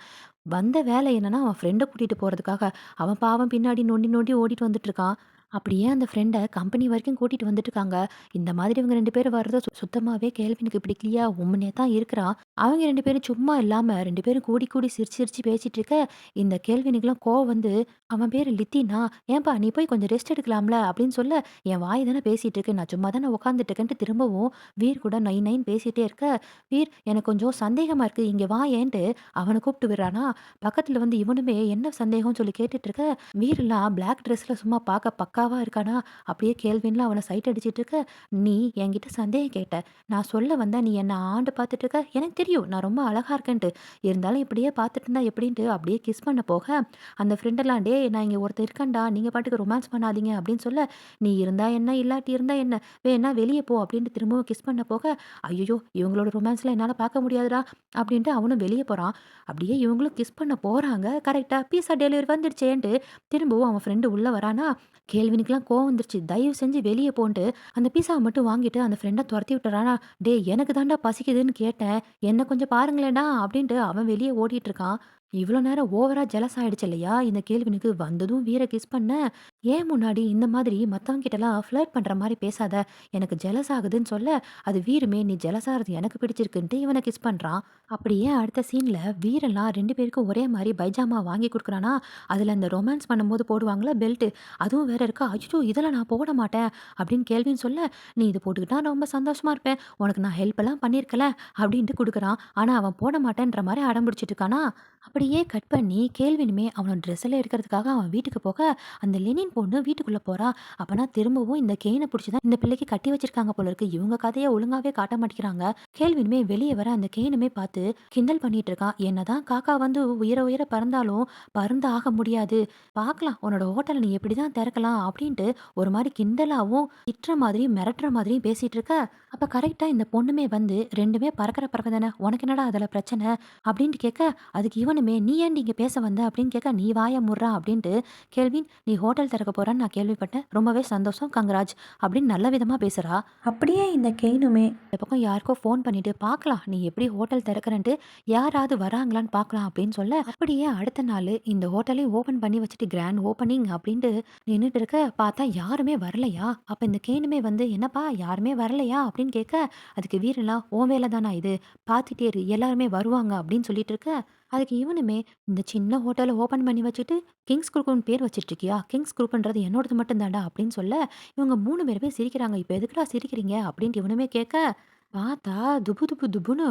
வந்த வேலை என்னன்னா, அவன் ஃப்ரெண்ட கூட்டிட்டு போறதுக்காக. அவன் பாவம் பின்னாடி நொண்டி நொண்டி ஓடிட்டு வந்துட்டு இருக்கான். அப்படியே அந்த ஃப்ரெண்ட கம்பெனி வரைக்கும் கூட்டிட்டு வந்துட்டுருக்காங்க. இந்த மாதிரி இவங்க 2 பேரும் வர்றது சுத்தமாவே கேல்வினுக்கு பிடிக்கலையா, உம்முன்னே தான் இருக்கிறான். அவங்க 2 பேரும் சும்மா இல்லாம 2 பேரும் கூடி கூடி சிரிச்சு சிரிச்சு பேசிட்டு இருக்க, இந்த கேள்வினுக்குலாம் கோவம் வந்து, அவன் பேரு லித்தினா, "ஏன்பா நீ போய் கொஞ்சம் ரெஸ்ட் எடுக்கலாம்ல" அப்படின்னு சொல்ல, "என் வாய் தானே பேசிட்டு இருக்கு, நான் சும்மா தானே உட்காந்துட்டு இருக்கேன்ட்டு" திரும்பவும் வீர் கூட நை நைன்னு பேசிட்டே இருக்க, வீர் எனக்கு கொஞ்சம் சந்தேகமா இருக்கு, இங்க வாயேன்ட்டு அவன கூப்பிட்டு விடுறானா, பக்கத்துல வந்து இவனுமே என்ன சந்தேகம்னு சொல்லி கேட்டுட்டு இருக்க, வீரெல்லாம் பிளாக் ட்ரெஸ்ல சும்மா பார்க்க பக்காவா இருக்கானா, அப்படியே கேள்வின்லாம் அவன சைட் அடிச்சிட்டு இருக்க, "நீ என்கிட்ட சந்தேகம் கேட்ட. நான் சொல்ல வந்தா நீ என்ன ஆண்டு பார்த்துட்டு இருக்க. எனக்கு தெரியும் நான் ரொம்ப அழகா இருக்கேன்ட்டு. இருந்தாலும் இப்படியே பார்த்துட்டு இருந்தா எப்படின்ட்டு அப்படியே கிஸ் பண்ண போக, அந்த ஃப்ரெண்டெல்லாம் "டேய் நான் இங்க ஒருத்தன் இருக்கேன்டா. நீங்க பாட்டுக்கு ரொமான்ஸ் பண்ணாதீங்க" அப்படின்னு சொல்ல, "நீ இருந்தா என்ன, இல்லாட்டி இருந்தா என்ன? வேணா வெளிய போ" அப்படின்ட்டு திரும்பவும் கிஸ் பண்ண போக, "ஐயய்யோ! இவங்களோட ரொமான்ஸ்லாம் என்னால பார்க்க முடியாதுடா" அப்படின்ட்டு அவனும் வெளிய போறான். அப்படியே இவங்களும் கிஸ் பண்ண போறாங்க. கரெக்ட்டா பீஸா டெலிவரி வந்துடுச்சேன்ட்டு திரும்பவும் அவன் ஃப்ரெண்டு உள்ள வரானா, கேள்வினுக்குலாம் கோவம் வந்துருச்சு. தயவு செஞ்சு வெளிய போன்ட்டு, அந்த பீஸாவ மட்டும் வாங்கிட்டு அந்த ஃப்ரெண்ட தொரத்தி விட்டுறானா, "டேய் எனக்கு தான்டா பசிக்குதுன்னு கேட்டேன். என்ன கொஞ்சம் பாருங்களேன்டா" அப்படின்ட்டு அவன் வெளிய ஓடிட்டு இருக்கான். இவ்வளோ நேரம் ஓவரா ஜெலஸ் ஆயிடுச்சு இல்லையா? இந்த கேள்வினுக்கு வந்ததும் வீர கிஸ் பண்ண, "ஏன் முன்னாடி இந்த மாதிரி மத்தவங்க கிட்டலாம் ஃப்ளர்ட் பண்ற மாரி பேசாத. எனக்கு ஜெலஸ் ஆகுதுன்னு" சொல்ல, அது வீருமே "நீ ஜெலஸ் ஆகுறது எனக்கு பிடிச்சிருக்குன்ட்டு" இவன கிஸ் பண்றான். அப்படியே அடுத்த சீன்ல வீரெல்லாம் 2 பேருக்கும் ஒரே மாரி பைஜாமா வாங்கி குடுக்குறானா, அதுல அந்த ரொமான்ஸ் பண்ணும்போது போடுவாங்கல்ல பெல்ட், அதுவும் வேற இருக்கா. "அச்சச்சோ! இதெல்லாம் நான் போட மாட்டேன்" அப்படின்னு கேள்வின்னு சொல்ல, "நீ இத போட்டுக்கிட்டா நான் ரொம்ப சந்தோஷமா இருப்பேன். உனக்கு நான் ஹெல்ப் எல்லாம் பண்ணியிருக்கேன்ல" அப்படின்ட்டு குடுக்குறான். ஆனா அவன் போட மாட்டேன்ற மாரி அடம் பிடிச்சிட்டு இருக்கானா, அப்படியே கட் பண்ணி கேள்வினுமே அவனோட ட்ரெஸ் எல்லாம் எடுக்கிறதுக்காக அவன் வீட்டுக்கு போக, அந்த லெனின் பொண்ணு வீட்டுக்குள்ள போறா. அப்பனா திரும்பவும் இந்த கெயின புடிச்சு தான் இந்த பிள்ளைக்கு கட்டி வச்சிருக்காங்க போல இருக்கு. இவங்க கதைய ஒழுங்காவே காட்ட மாட்டேங்கிறாங்க. கேள்வினுமே வெளிய வர அந்த கெயினுமே பார்த்து கிண்டல் பண்ணிட்டு இருக்கான். "என்னதான் காக்கா வந்து உயர உயர பறந்தாலும் பருந்து ஆக முடியாது. பார்க்கலாம் உன்னோட ஹோட்டல நீ எப்படிதான் திறக்கலாம்" அப்படின்ட்டு ஒரு மாரி கிண்டலாவும், திட்டுற மாதிரியும், மிரட்டுற மாதிரியும் பேசிட்டு இருக்க, அப்ப கரெக்ட்டா இந்த பொண்ணுமே வந்து, "2மே பறக்கிற பறவை தானே, உனக்கு என்னடா அதுல பிரச்சனை?" அப்படின்ட்டு கேட்க, அதுக்கு இவனுமே, "நீ ஏன்டி இங்க பேச வந்த?" அப்படின்னு கேட்க, "நீ வாய மூடுறா" அப்படின்ட்டு, "கேள்வின் நீ ஹோட்டல் திறக்க போறன்னு நான் கேள்விப்பட்டேன். ரொம்பவே சந்தோஷம். கங்ராஜ்" அப்படின்னு நல்ல விதமா பேசுறா. அப்படியே இந்த கெயினுமே இந்த பக்கம் யாருக்கோ ஃபோன் பண்ணிட்டு, "பார்க்கலாம் நீ எப்படி ஹோட்டல் திறக்கிறன்ட்டு, யாராவது வராங்களான்னு பார்க்கலாம்" அப்படின்னு சொல்ல, அப்படியே அடுத்த நாளு இந்த ஹோட்டலையும் ஓப்பன் பண்ணி வச்சுட்டு கிராண்ட் ஓப்பனிங் அப்படின்ட்டு நின்னுட்டு இருக்க, பார்த்தா யாருமே வரலையா? அப்ப இந்த கேனுமே வந்து, "என்னப்பா யாருமே வரலையா?" அப்படின்னு கேட்க, அதுக்கு வீரன்லாம், "உன் வேல தானா இது? பார்த்துட்டே இரு எல்லாருமே வருவாங்க" அப்படின்னு சொல்லிட்டு இருக்க, அதுக்கு இவனுமே, "இந்த சின்ன ஹோட்டல ஓப்பன் பண்ணி வச்சுட்டு, கிங்ஸ் குரூப்னு பேர் வச்சுட்டு இருக்கியா? கிங்ஸ் குரூப்ன்றது என்னோடது மட்டும் தான்டா" அப்படின்னு சொல்ல, இவங்க 3 பேருமே சிரிக்கிறாங்க. "இப்ப எதுக்குடா சிரிக்கிறீங்க?" அப்படின்ட்டு இவனுமே கேட்க, பார்த்தா துபு துபு துபுன்னு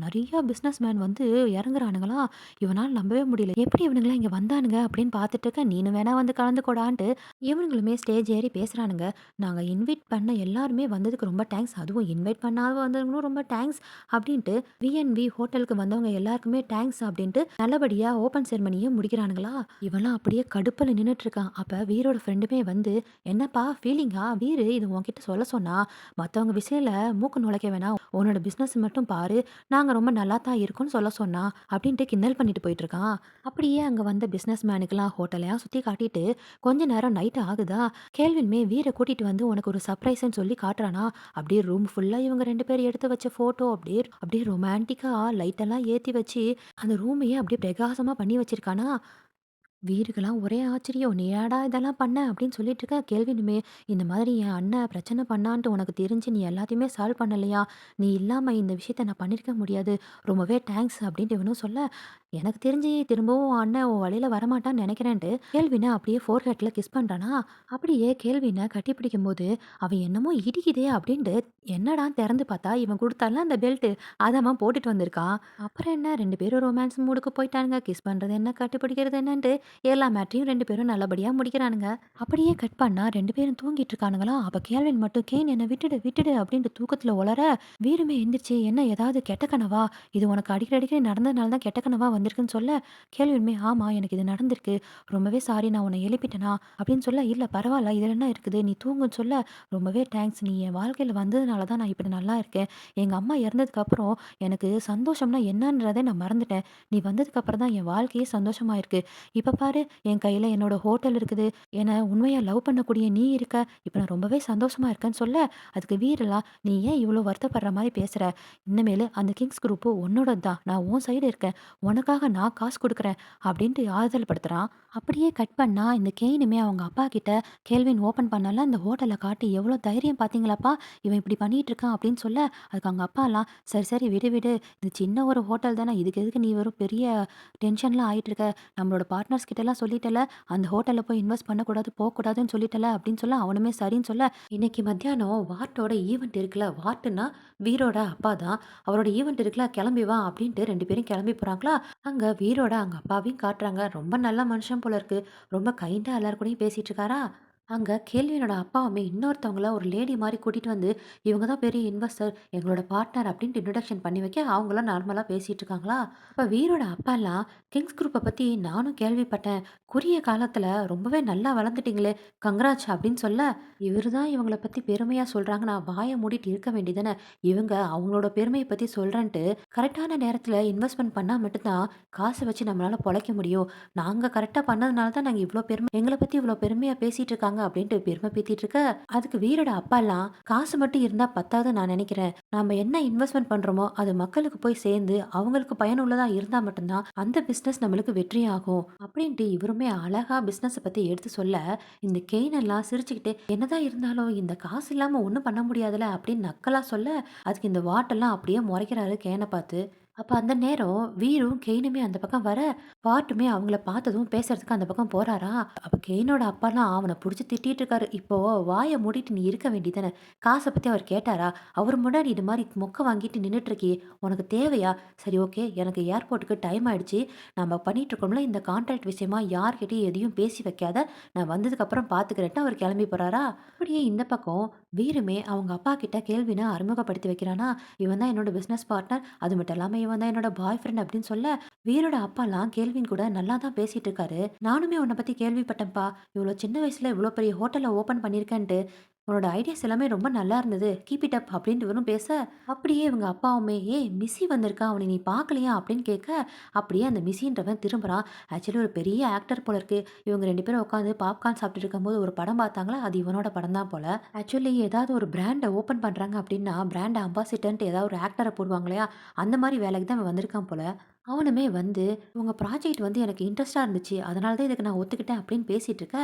நெறைய பிசினஸ் மேன் வந்து இறங்குறானுங்களாம். இவனால நம்பவே முடியல. எப்படி இவனுங்கலாம் இங்க வந்தானுங்க அப்படின்னு பார்த்துட்டு இருக்கேன். நீனும் வேணா வந்து கலந்துக்கோடான்ட்டு இவனுங்களுமே ஸ்டேஜ் ஏறி பேசுறானுங்க. நாங்க இன்வைட் பண்ண எல்லாருமே வந்ததுக்கு ரொம்ப தேங்க்ஸ். அதுவும் இன்வைட் பண்ணாத வந்தவங்களும் ரொம்ப தேங்க்ஸ் அப்படின்ட்டு விஎன்வி ஹோட்டலுக்கு வந்தவங்க எல்லாருக்குமே தேங்க்ஸ் அப்படின்ட்டு நல்லபடியா ஓப்பன் செரிமனிய முடிக்கிறானுங்களா. இவன்லாம் அப்படியே கடுப்புல நின்னுட்டு இருக்கான். அப்ப வீரோட ஃப்ரெண்டுமே வந்து, "என்னப்பா ஃபீலிங்கா? வீரு இது உன்கிட்ட சொல்ல சொன்னா, மத்தவங்க விஷயத்துல மூக்கு நுழைக்க வேணாம். உன்னோட பிசினஸ் மட்டும் பாரு. நாங்க ரொம்ப நல்லா தான் இருக்கோம்னு சொல்ல சொன்னா" அப்படின்ட்டு கிண்டல் பண்ணிட்டு போயிட்டுருக்கான். அப்படியே அங்க வந்த பிசினஸ் மேனுக்குலாம் ஹோட்டலையா சுத்தி காட்டிட்டு, கொஞ்ச நேரம் நைட் ஆகுதா, கேள்வின்மே வீர கூட்டிட்டு வந்து உனக்கு ஒரு சர்ப்ரைஸ்ன்னு சொல்லி காட்டுறானா. அப்படியே ரூம் ஃபுல்லா இவங்க 2 பேரும் எடுத்து வச்ச ஃபோட்டோ அப்படியே அப்படியே ரொமான்டிக்கா லைட்டெல்லாம் ஏத்தி வச்சு, அந்த ரூமையே அப்படியே பிரகாசமா பண்ணி வச்சிருக்கானா. வீருக்கெல்லாம் ஒரே ஆச்சரியம். "நீ ஏன்டா இதெல்லாம் பண்ண?" அப்படின்னு சொல்லிட்டு இருக்க. கேள்வினுமே, "இந்த மாதிரி என் அண்ணன் பிரச்சனை பண்ணான்ட்டு உனக்கு தெரிஞ்சு நீ எல்லாத்தையுமே சால்வ் பண்ணலையா? நீ இல்லாம இந்த விஷயத்த நான் பண்ணியிருக்க முடியாது. ரொம்பவே தேங்க்ஸ்" அப்படின்ட்டு இவனும் சொல்ல, "எனக்கு தெரிஞ்சு திரும்பவும் உன் அண்ணன் உன் வழியில வரமாட்டான்னு நெனைக்கிறேன்ட்டு" கேள்வின அப்படியே ஃபோர்ஹெட்ல கிஸ் பண்றானா. அப்படியே கேள்வின கட்டிப்பிடிக்கும்போது, அவ என்னமோ இடிக்குதே அப்படின்ட்டு என்னடான்னு திறந்து பார்த்தா, இவன் குடுத்தான்ல அந்த பெல்ட், அத அவன் போட்டுட்டு வந்திருக்கான். அப்புறம் என்ன 2 பேரும் ரொமான்ஸ் மூடுக்கு போயிட்டானுங்க. கிஸ் பண்றது என்ன, கட்டிப்பிடிக்கிறது என்னன்ட்டு எல்லா மேட்டரையும் 2 பேரும் நல்லபடியா முடிக்கிறானுங்க. அப்படியே கட் பண்ணா 2 பேரும் தூங்கிட்டு இருக்கானுங்களாம். அப்ப கேல்வின் மட்டும், "கேன் என்ன விட்டுடு, விட்டுடு" அப்படின்ட்டு தூக்கத்துல ஒளர, வீருமே எந்திரிச்சு, "என்ன ஏதாவது கெட்ட கனவா? இது உனக்கு அடிக்கடி அடிக்கடி நடந்ததுனால தான் கெட்ட கனவா வந்திருக்குன்னு" சொல்ல, கேள்வியுமே, "ஆமா எனக்கு இது நடந்திருக்கு. ரொம்பவே சாரி நான் உன்ன எழுப்பிட்டேனா?" அப்படின்னு சொல்ல, "இல்ல பரவால்ல இதுல என்ன இருக்குது? நீ தூங்குன்னு" சொல்ல, "ரொம்பவே தேங்க்ஸ். நீ என் வாழ்க்கையில வந்ததுனால தான் நான் இப்படி நல்லா இருக்கேன். எங்க அம்மா இறந்ததுக்கு அப்புறம் எனக்கு சந்தோஷம்னா என்னன்றதே நான் மறந்துட்டேன். நீ வந்ததுக்கு அப்புறம் தான் என் வாழ்க்கையே சந்தோஷமா இருக்கு. இப்ப பாரு என் கையில என்னோட ஹோட்டல் இருக்குது. என்ன உண்மையா லவ் பண்ணக்கூடிய நீ இருக்க. இப்ப நான் ரொம்பவே சந்தோஷமா இருக்கேன்னு சொல்ல, அதுக்கு வீரெல்லாம், "நீ ஏன் இவ்ளோ வருத்தப்படுற மாரி பேசுற? இனிமேலு அந்த கிங்ஸ் குரூப்பு உன்னோடது தான். நான் உன் சைடு இருக்கேன். உனக்காக நான் காசு குடுக்குறேன்." அப்படின்ட்டு ஆறுதல் படுத்துறான். அப்படியே கட் பண்ணா இந்த கெயினுமே அவங்க அப்பா கிட்ட கேல்வின் ஓப்பன் பண்ணல அந்த ஹோட்டல காட்டி, "எவ்ளோ தைரியம் பார்த்தீங்களாப்பா? இவன் இப்படி பண்ணிட்டு இருக்கான்." அப்படின்னு சொல்ல, அதுக்கு அவங்க அப்பாலாம், "சரி, சரி விடு, விடு. இது சின்ன ஒரு ஹோட்டல் தானே. இதுக்கு எதுக்கு நீ வெறும் பெரிய டென்ஷன்லாம் ஆயிட்டு இருக்க? நம்மளோட பார்ட்னர்ஸ் கிட்டலாம் சொல்லிட்டல்ல, அந்த ஹோட்டல்ல போய் இன்வெஸ்ட் பண்ணக்கூடாது, போக்கூடாதுன்னு சொல்லிட்டல்ல." அப்படின்னு சொல்ல, அவனுமே சரின்னு சொல்ல, இன்னைக்கு மத்தியானம் வார்ட்டோட ஈவென்ட் இருக்குல்ல, வார்ட்டுன்னா வீரோட அப்பா தான். அவரோட ஈவென்ட் இருக்குல்ல, கிளம்பி வா அப்படின்ட்டு 2 பேரும் கிளம்பி போறாங்களா, அங்க வீரோட அவங்க அப்பாவையும் காட்டுறாங்க. ரொம்ப நல்ல மனுஷன் போல இருக்கு. ரொம்ப கைண்டா எல்லார் கூடயும் பேசிட்டு இருக்காரா. அங்க கேள்வினோட அப்பாவுமே இன்னொருத்தவங்கள ஒரு லேடி மாரி கூட்டிட்டு வந்து, இவங்க தான் பெரிய இன்வெஸ்டர், எங்களோட பார்ட்னர் அப்டின்ட்டு இன்ட்ரோடக்ஷன் பண்ணி வைக்க, அவங்கலாம் நார்மலா பேசிட்டு இருக்காங்களா. அப்ப வீரோட அப்பாலாம், கிங்ஸ் குரூப்ப பத்தி நானும் கேள்விப்பட்டேன். குறுகிய காலத்துல ரொம்பவே நல்லா வளர்ந்துட்டீங்களே! கங்ராட்ஸ் அப்டின்னு சொல்ல, இவரு தான் இவங்கள பத்தி பெருமையா சொல்றாங்கன்னா, வாய மூடிட்டு இருக்க வேண்டியதானே! இவங்க அவங்களோட பெருமைய பத்தி சொல்றேன்ட்டு, கரெக்ட்டான நேரத்துல இன்வெஸ்ட்மென்ட் பண்ணா மட்டும் தான், காச வச்சு நம்மளால பொழைக்க முடியும். நாங்க கரெக்ட்டா பண்ணதுனால தான் நாங்க இவ்ளோ பெருமை எங்கள பத்தி இவ்ளோ பெருமையா பேசிட்டு இருக்காங்க அப்டின்ட்டு பெருமை பீத்திட்டு இருக்க, அதுக்கு வீரோட அப்பாலாம், "காசு மட்டும் இருந்தா பத்தாதுன்னு நான் நெனைக்கிறேன். நாம என்ன இன்வெஸ்ட்மென்ட் பண்றோமோ, அது மக்களுக்கு போய் சேர்ந்து, அவங்களுக்கு பயனுள்ளதா இருந்தா மட்டும் தான், அந்த பிசினஸ் நம்மளுக்கு வெற்றியாகும்." அப்டின்ட்டு இவருமே அழகா பிசினஸ பத்தி எடுத்து சொல்ல, இந்த கெயின் எல்லாம் சிரிச்சுக்கிட்டு, "என்னதான் இருந்தாலும் இந்த காசு இல்லாம ஒண்ணும் பண்ண முடியாதுல்ல." அப்டின்னு நக்கலா சொல்ல, அதுக்கு இந்த வாட்டெல்லாம் அப்படியே முறைக்கிறாரு கேன பார்த்து. அப்ப அந்த நேரம் வீரும், கெயினுமே அந்த பக்கம் வர, பாட்டுமே அவங்கள பார்த்ததும் பேசுறதுக்கு அந்த பக்கம் போறாரா, அப்ப கெயினோட அப்பாலாம் அவன புடிச்சு திட்டிட்டு இருக்காரு. "இப்போ வாய மூடிட்டு நீ இருக்க வேண்டியதானே!" காச பத்தி அவர் கேட்டாரா? அவர் முன்னாடி இது மாரி மொக்க வாங்கிட்டு நின்னுட்டு இருக்கியே! உனக்கு தேவையா? சரி ஓகே. எனக்கு ஏர்போர்ட்டுக்கு டைம் ஆயிடுச்சு. நம்ம பண்ணிட்டு இருக்கோம்ல, இந்த கான்ட்ராக்ட் விஷயமா யார்கிட்டயும் எதையும் பேசி வைக்காத. நான் வந்ததுக்கப்புறம் பார்த்துக்கிறேன்ட்டு அவர் கிளம்பி போறாரா. அப்படியே இந்த பக்கம் வீருமே அவங்க அப்பா கிட்ட கேள்வின அறிமுகப்படுத்தி வைக்கிறானா, "இவன் தான் என்னோட பிசினஸ் பார்ட்னர். அது மட்டும் இல்லாம இவன் தான் என்னோட பாய் ஃப்ரெண்ட்." அப்படின்னு சொல்ல, வீரோட அப்பாலாம் கேள்வின் கூட நல்லா தான் பேசிட்டு இருக்காரு. "நானுமே உன்ன பத்தி கேள்விப்பட்டேன்ப்பா. இவ்ளோ சின்ன வயசுல இவ்ளோ பெரிய ஹோட்டல ஓப்பன் பண்ணியிருக்கேன்ட்டு. உன்னோட ஐடியாஸ் எல்லாமே ரொம்ப நல்லா இருந்தது. Keep it up." அப்படின்ட்டு இவரும் பேச, அப்படியே இவங்க அப்பாவுமே, "ஏய் மிஸ்ஸி வந்திருக்கா. அவன நீ பார்க்கலையா?" அப்படின்னு கேட்க, அப்படியே அந்த மிஸ்ஸின்றவன் திரும்புறான். ஆக்சுவலி ஒரு பெரிய ஆக்டர் போல இருக்கு. இவங்க 2 பேரும் உட்காந்து பாப்கார்ன் சாப்பிட்டுட்டு இருக்கும்போது ஒரு படம் பார்த்தாங்களா, அது இவனோட படம் தான் போல. ஆக்சுவலி ஏதாவது ஒரு பிராண்ட ஓப்பன் பண்றாங்க அப்படின்னா, பிராண்ட் அம்பாசிடர்ன்ட்டு ஏதாவது ஒரு ஆக்டர போடுவாங்க இல்லையா? அந்த மாரி வேலைக்கு தான் இவன் வந்திருக்கான் போல. அவனுமே வந்து, "உங்க ப்ராஜெக்ட் வந்து எனக்கு இன்ட்ரெஸ்ட்டா இருந்துச்சு. அதனால தான் இதுக்கு நான் ஒத்துக்கிட்டேன்." அப்படின்னு பேசிட்டு இருக்க,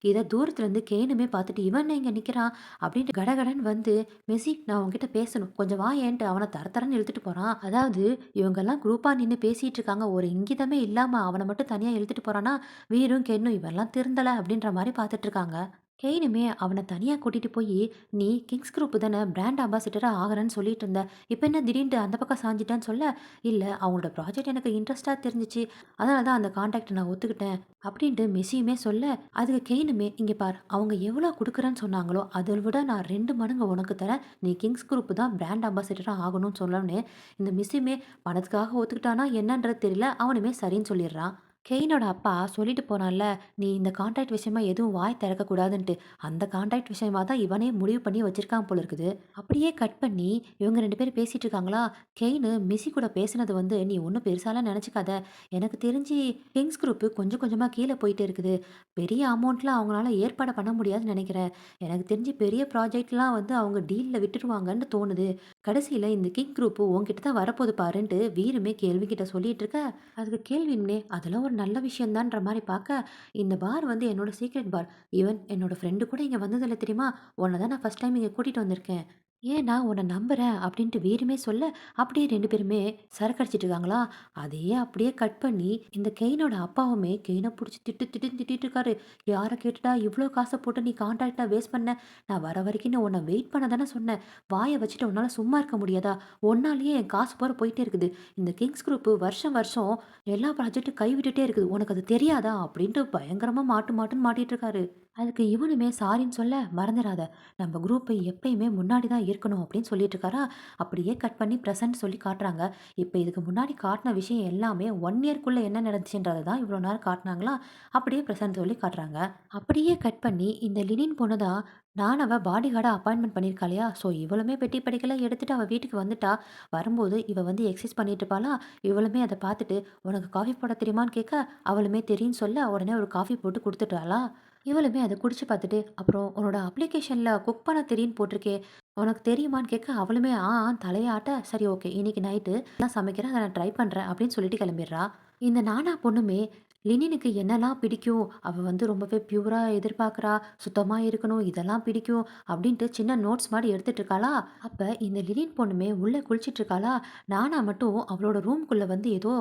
இத தூரத்துலருந்து கேணுமே பார்த்துட்டு, "இவன் என்ன இங்க நிக்கிறான்?" அப்படின்ட்டு கடகடன்னு வந்து, "மெர்சி நான் உன்கிட்ட பேசணும். கொஞ்சம் வாயேன்ட்டு" அவன தரன்னு இழுத்துட்டு போறான். அதாவது இவங்கலாம் குரூப்பா நின்னு பேசிட்டு இருக்காங்க. ஒரு இங்கிதமே இல்லாம அவன மட்டும் தனியா இழுத்துட்டு போறான்னா, வீரும், கென்னும் இவன்லாம் திருந்தல அப்படின்ற மாரி பார்த்துட்டு இருக்காங்க. கெய்னுமே அவன தனியா கூட்டிட்டு போயி, "நீ கிங்ஸ் குரூப் தானே பிராண்ட் அம்பாசிடரா ஆகுறேன்னு சொல்லிட்டு இருந்த. இப்ப என்ன திடீர்னு அந்த பக்கம் சாஞ்சுட்டேன்னு" சொல்ல, "இல்ல அவங்களோட ப்ராஜெக்ட் எனக்கு இன்ட்ரெஸ்ட்டா தெரிஞ்சுச்சு. அதனால தான் அந்த கான்ட்ராக்ட்ட நான் ஒத்துக்கிட்டேன்." அப்படின்ட்டு மெஸ்ஸியுமே சொல்ல, அதுக்கு கெய்னுமே, "இங்க பார் அவங்க எவ்வளோ குடுக்குறேன்னு சொன்னாங்களோ, அத விட நான் 2 மடங்கு உனக்கு தரேன். நீ கிங்ஸ் குரூப் தான் பிராண்ட் அம்பாசிடரா ஆகணும்னு" சொன்னோனே, இந்த மிஸ்ஸுமே பணத்துக்காக ஒத்துக்கிட்டானா என்னன்றது தெரியல. அவனுமே சரின்னு சொல்லிடுறான். கெய்னோட அப்பா சொல்லிட்டு போனான்ல, "நீ இந்த கான்ட்ராக்ட் விஷயமா எதுவும் வாய் திறக்கக்கூடாதுன்ட்டு." அந்த கான்ட்ராக்ட் விஷயமா தான் இவனே முடிவு பண்ணி வச்சிருக்கான் போல இருக்குது. அப்படியே கட் பண்ணி இவங்க 2 பேரும் பேசிட்டு இருக்காங்களா, கெய்னு மிஸ்ஸி கூட பேசினது வந்து, "நீ ஒண்ணும் பெருசாலாம் நெனச்சுக்காத. எனக்கு தெரிஞ்சு கிங்ஸ் குரூப் கொஞ்சம் கொஞ்சமா கீழ போயிட்டே இருக்குது. பெரிய அமௌண்ட்லாம் அவங்களால ஏற்பாடு பண்ண முடியாதுன்னு நெனைக்கிறேன். எனக்கு தெரிஞ்சு பெரிய ப்ராஜெக்ட்லாம் வந்து அவங்க டீல்ல விட்டுருவாங்கன்னு தோணுது. கடைசியில இந்த கிங் குரூப் உன்கிட்ட தான் வரப்போது பாருன்ட்டு" வீருமே கேள்வி கிட்ட சொல்லிட்டு இருக்க, அதுக்கு கேள்வியுமே, "அதெல்லாம் ஒரு நல்ல விஷயம் தான்ற" மாரி பார்க்க, "இந்த பார் வந்து என்னோட சீக்ரெட் பார். ஈவன் என்னோட ஃப்ரெண்டு கூட இங்க வந்ததில்ல தெரியுமா? உன்ன தான் நான் ஃபர்ஸ்ட் டைம் இங்க கூட்டிட்டு வந்திருக்கேன். ஏன் நான் உன்ன நம்புறேன்." அப்படின்ட்டு வீருமே சொல்ல, அப்படியே 2 பேருமே சரக்கு அடிச்சிட்டு இருக்காங்களா, அதையே அப்படியே கட் பண்ணி இந்த கெய்னோட அப்பாவுமே கெய்ன புடிச்சு திட்டு திட்டுன்னு திட்டிட்டு இருக்காரு. "யார கேட்டுட்டா இவ்ளோ காச போட்டு நீ கான்ட்ராக்ட்ட வேஸ்ட் பண்ண? நான் வர வரைக்கும் நான் உன்ன வெயிட் பண்ண தானே சொன்னேன். வாய வச்சுட்டு உன்னால சும்மா இருக்க முடியாதா? உன்னாலேயே என் காசு பூரா போயிட்டே இருக்குது. இந்த கிங்ஸ் குரூப் வருஷம் வருஷம் எல்லா ப்ராஜெக்ட்டும் கைவிட்டுட்டே இருக்குது. உனக்கு அது தெரியாதா?" அப்படின்ட்டு பயங்கரமா மாட்டு மாட்டுன்னு மாட்டிட்டு இருக்காரு. அதுக்கு இவனுமே சாரின்னு சொல்ல, "மறந்துறாத, நம்ம குரூப் எப்பயுமே முன்னாடி தான் இருக்கணும்" அப்படின்னு சொல்லிட்டு இருக்காரா. அப்படியே கட் பண்ணி ப்ரெசென்ட் சொல்லி காட்டுறாங்க. இப்ப இதுக்கு முன்னாடி காட்டுன விஷயம் எல்லாமே 1 இயர்க்குள்ள என்ன நடந்துச்சுன்றத தான் இவ்வளோ நேரம் காட்டுனாங்களா. அப்படியே ப்ரெசென்ட் சொல்லி காட்டுறாங்க. அப்படியே கட் பண்ணி இந்த லினின் பொண்ணு தான் நானவ பாடி கார்டா அப்பாயின்ட்மென்ட் பண்ணியிருக்கா இல்லையா? ஸோ இவளுமே பெட்டி படிக்கெல்லாம் எடுத்துட்டு அவ வீட்டுக்கு வந்துட்டா. வரும்போது இவ வந்து எக்சர்சைஸ் பண்ணிட்டு இருப்பாளா, இவளுமே அத பார்த்துட்டு, "உனக்கு காஃபி போட தெரியுமான்னு?" கேட்க, அவளுமே தெரியும்னு சொல்ல, உடனே ஒரு காஃபி போட்டு குடுத்துட்டாளா. இவளுமே அத குடிச்சு பார்த்துட்டு, "அப்புறம் உன்னோட அப்ளிகேஷன்ல குக் பண்ண தெரியும்னு போட்டிருக்கே, உனக்கு தெரியுமான்னு?" கேட்க, அவளுமே ஆன்னு தலையாட்ட, "சரி ஓகே. இன்னைக்கு நைட்டு நான் சமைக்கிறேன். அத நான் ட்ரை பண்றேன்" அப்படின்னு சொல்லிட்டு கிளம்பிடுறா. இந்த நானா பொண்ணுமே லினினுக்கு என்னலாம் பிடிக்கும், அவ வந்து ரொம்பவே பியூரா எதிர்பார்க்குறா, சுத்தமா இருக்கணும், இதெல்லாம் பிடிக்கும் அப்படின்ட்டு சின்ன நோட்ஸ் மாரி எடுத்துட்டு இருக்காளா. அப்ப இந்த லினின் பொண்ணுமே உள்ள குளிச்சிட்டு இருக்காளா. நானா மட்டும் அவளோட ரூம்குள்ள வந்து ஏதோ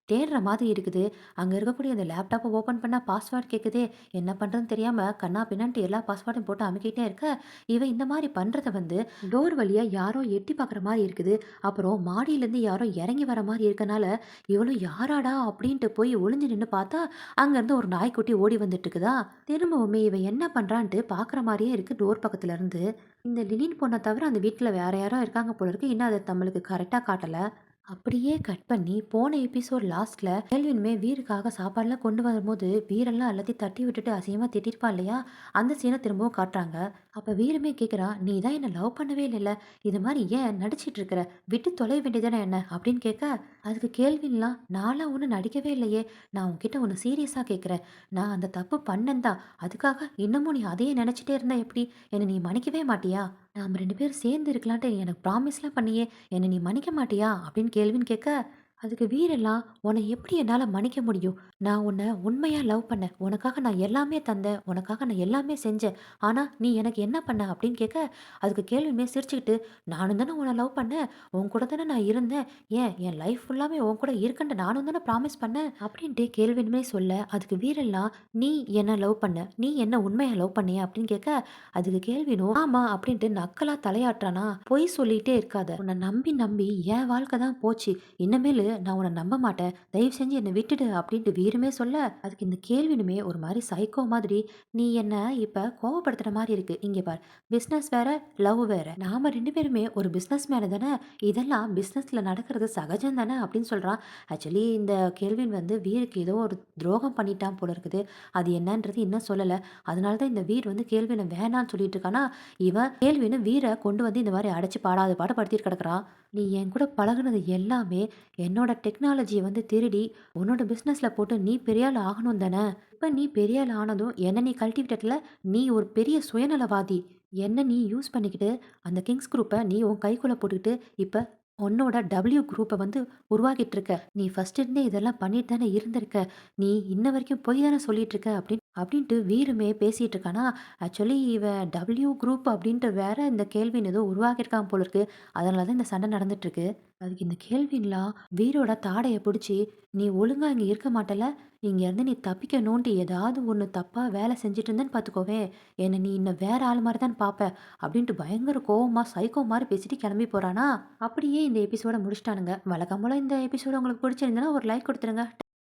தேடுற மாதிரி இருக்குது. அங்க இருக்கக்கூடிய அந்த லேப்டாப்ப ஓப்பன் பண்ணா பாஸ்வேர்ட் கேட்குதே. என்ன பண்றதுன்னு தெரியாம கன்னா பின்னான்ட்டு எல்லா பாஸ்வேர்டையும் போட்டு அமுக்கிட்டே இருக்க, இவ இந்த மாரி பண்றத வந்து டோர் வழியா யாரோ எட்டி பார்க்குற மாரி இருக்குது. அப்புறம் மாடியிலேருந்து யாரோ இறங்கி வர மாரி இருக்கனால, இவளும் யாராடா அப்படின்ட்டு போய் ஒளிஞ்சு நின்னு பார்த்தா, அங்கேருந்து ஒரு நாய்க்குட்டி ஓடி வந்துட்டு இருக்குதா. திரும்பவுமே இவ என்ன பண்றான்ட்டு பார்க்குற மாரியே இருக்கு டோர் பக்கத்துல இருந்து. இந்த லினின் பொண்ண தவிர அந்த வீட்ல வேற யாரோ இருக்காங்க போல இருக்கு. இன்னும் அத நம்மளுக்கு கரெக்ட்டா காட்டல. அப்படியே கட் பண்ணி போன எபிசோட் லாஸ்ட்ல கேல்வினுமே வீருக்காக சாப்பாடுலாம் கொண்டு வரும்போது வீரெல்லாம் எல்லாத்தையும் தட்டி விட்டுட்டு அசிங்கமா திட்டிருப்பான் இல்லையா. அந்த சீனை திரும்பவும் காட்டுறாங்க. அப்ப வீருமே கேக்குறா, "நீ தான் என்ன லவ் பண்ணவே இல்லைல்ல, இது மாதிரி ஏன் நடிச்சிட்டு இருக்கிற, விட்டு தொலைய வேண்டியதானே என்ன" அப்படின்னு கேட்க, அதுக்கு கேள்வின்லாம், "நான்லாம் ஒன்றும் நடிக்கவே இல்லையே, நான் உன்கிட்ட ஒன்று சீரியஸாக கேட்குறேன், நான் அந்த தப்பு பண்ணேன் தான், அதுக்காக இன்னமும் நீ அதையே நினச்சிட்டே இருந்தா எப்படி, என்னை நீ மன்னிக்கவே மாட்டியா, நாம் 2 பேரும் சேர்ந்து இருக்கலான்ட்டு எனக்கு ப்ராமிஸ்லாம் பண்ணியே, என்னை நீ மன்னிக்க மாட்டியா?" அப்படின்னு கேள்வின்னு கேட்க, அதுக்கு வீரெல்லாம், "உன்னை எப்படி என்னால மன்னிக்க முடியும்? நான் உன்னை உண்மையா லவ் பண்ணேன். உனக்காக நான் எல்லாமே தந்தேன். உனக்காக நான் எல்லாமே செஞ்சேன். ஆனா, நீ எனக்கு என்ன பண்ண?" அப்படின்னு கேட்க, அதுக்கு கேள்வியுமே சிரிச்சுக்கிட்டு, "நானும் தானே உன்னை லவ் பண்ணேன். உன் கூட தானே நான் இருந்தேன். ஏன் என் லைஃப் ஃபுல்லாவே உன் கூட இருக்கேன்ட்டு நானும் தானே ப்ராமிஸ் பண்ணேன்." அப்படின்ட்டு கேள்வியுமே சொல்ல, அதுக்கு வீரெல்லாம், "நீ என்ன லவ் பண்ண. நீ என்ன உண்மையா லவ் பண்ணியா?" அப்படின்னு கேட்க, அதுக்கு கேள்வினும், "ஆமா" அப்படின்ட்டு நக்கலா தலையாட்டுறானா. "பொய் சொல்லிட்டே இருக்காத. உன்னை நம்பி நம்பி என் வாழ்க்கை தான் போச்சு. இனிமேலு நான் உன்னை நம்ப மாட்டேன். தயவு செஞ்சு என்னை விட்டுடு" அப்படின்ட்டு வீருமே சொல்ல, அதுக்கு இந்த கேள்வினுமே ஒரு மாதிரி சைக்கோ மாதிரி, "நீ என்ன இப்ப கோவப்படுத்துற மாதிரி இருக்கு. இங்க பார், பிசினஸ் வேற, லவ் வேற. நாம 2 பேருமே ஒரு பிசினஸ் மேன் தானே. இதெல்லாம் பிசினஸ்ல நடக்கிறது சகஜம் தானே" அப்படின்னு சொல்றான். ஆக்சுவலி இந்த கேள்வின் வந்து வீருக்கு ஏதோ ஒரு துரோகம் பண்ணிட்டான் போல இருக்குது. அது என்னன்றது இன்னும் சொல்லல. அதனால தான் இந்த வீர் வந்து கேள்வின வேணான்னு சொல்லிட்டு இருக்கானா, இவன் கேள்வின்னு வீர கொண்டு வந்து இந்த மாதிரி அடைச்சு பாடாத பாடு படுத்திட்டு கிடக்குறான். "நீ என் கூட பழகுனது எல்லாமே என்னோட டெக்னாலஜிய வந்து திருடி, உன்னோட பிசினஸ்ல போட்டு நீ பெரிய ஆள் ஆகணும் தானே. இப்ப நீ பெரிய ஆள் ஆனதும் என்ன நீ கழட்டி விட்டுட்டல. நீ ஒரு பெரிய சுயநலவாதி. என்ன நீ யூஸ் பண்ணிக்கிட்டு, அந்த கிங்ஸ் குரூப்ப நீ உன் கைக்குள்ள போட்டுக்கிட்டு, இப்ப உன்னோட டபிள்யூ குரூப்ப வந்து உருவாக்கிட்டு இருக்க. நீ ஃபர்ஸ்ட் இருந்தே இதெல்லாம் பண்ணிட்டு தானே இருந்திருக்க. நீ இன்ன வரைக்கும் பொய் தானே சொல்லிட்டு இருக்க" அப்படின்ட்டு வீருமே பேசிட்டு இருக்கானா. ஆக்சுவலி இவன் டபிள்யூ குரூப் அப்படின்ட்டு வேற இந்த கேள்வின் ஏதோ உருவாக்கியிருக்கான் போல இருக்கு. அதனால தான் இந்த சண்டை நடந்துட்டு இருக்கு. அதுக்கு இந்த கேள்வின்லாம் வீரோட தாடைய பிடிச்சி, "நீ ஒழுங்கா இங்க இருக்க மாட்டல, இங்க இருந்து நீ தப்பிக்கணுன்ட்டு ஏதாவது ஒண்ணு தப்பா வேலை செஞ்சுட்டு இருந்தேன்னு பார்த்துக்கோவேன், என்னை நீ இன்னும் வேற ஆள் மாதிரி தான் பார்ப்ப" அப்படின்ட்டு பயங்கர கோவமா சைக்கோ மாதிரி பேசிட்டு கிளம்பி போறானா. அப்படியே இந்த எபிசோட முடிச்சிட்டானுங்க. வழக்கம் போல இந்த எபிசோடு உங்களுக்கு பிடிச்சிருந்ததுன்னா ஒரு லைக் கொடுத்துருங்க.